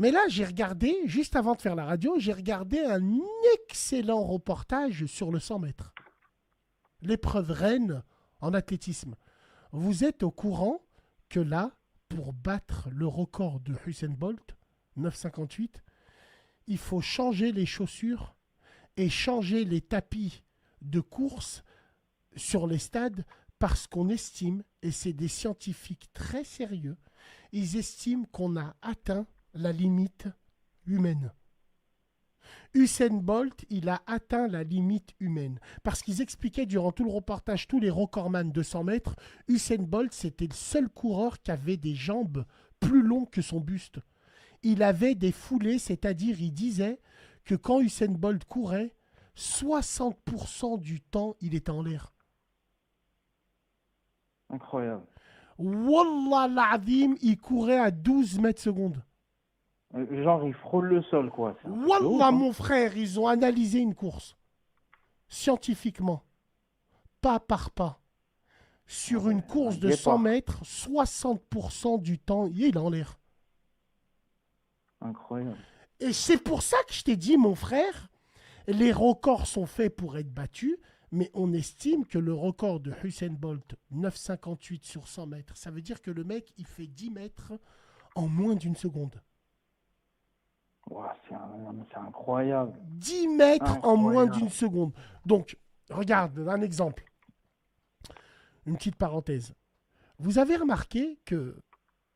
Mais là, j'ai regardé, juste avant de faire la radio, j'ai regardé un excellent reportage sur le 100 mètres. L'épreuve reine en athlétisme. Vous êtes au courant que là, pour battre le record de Usain Bolt, 9,58, il faut changer les chaussures et changer les tapis de course sur les stades parce qu'on estime, et c'est des scientifiques très sérieux, ils estiment qu'on a atteint la limite humaine. Usain Bolt, il a atteint la limite humaine. Parce qu'ils expliquaient durant tout le reportage, tous les recordman de 100 mètres, Usain Bolt, c'était le seul coureur qui avait des jambes plus longues que son buste. Il avait des foulées, c'est-à-dire il disait que quand Usain Bolt courait, 60% du temps, il était en l'air. Incroyable. Wallah l'azim, il courait à 12 mètres secondes. Genre, il frôle le sol, quoi. C'est un truc de ouf, Wallah, hein. mon frère, ils ont analysé une course scientifiquement, pas par pas. Ah Sur ouais, une un course de 100 guépard. mètres, 60% du temps, il est en l'air. Incroyable. Et c'est pour ça que je t'ai dit, mon frère, les records sont faits pour être battus, mais on estime que le record de Usain Bolt, 9,58 sur 100 mètres, ça veut dire que le mec, il fait 10 mètres en moins d'une seconde. Ouah, c'est incroyable. 10 mètres en moins d'une Incroyable. seconde. Donc, regarde, un exemple, une petite parenthèse. Vous avez remarqué que,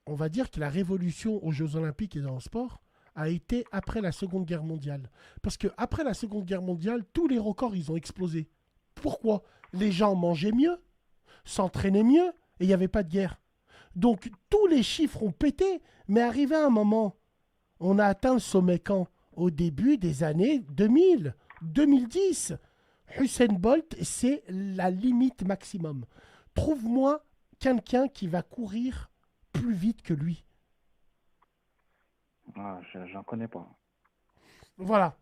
on va dire que la révolution aux Jeux Olympiques et dans le sport a été après la Seconde Guerre mondiale. Parce que après la Seconde Guerre mondiale, tous les records, ils ont explosé. Pourquoi? Les gens mangeaient mieux, s'entraînaient mieux, et il n'y avait pas de guerre. Donc, tous les chiffres ont pété, mais arrivé à un moment, on a atteint le sommet quand? Au début des années 2000, 2010. Usain Bolt, c'est la limite maximum. Trouve-moi quelqu'un qui va courir plus vite que lui. Ah, j'en connais pas. Voilà.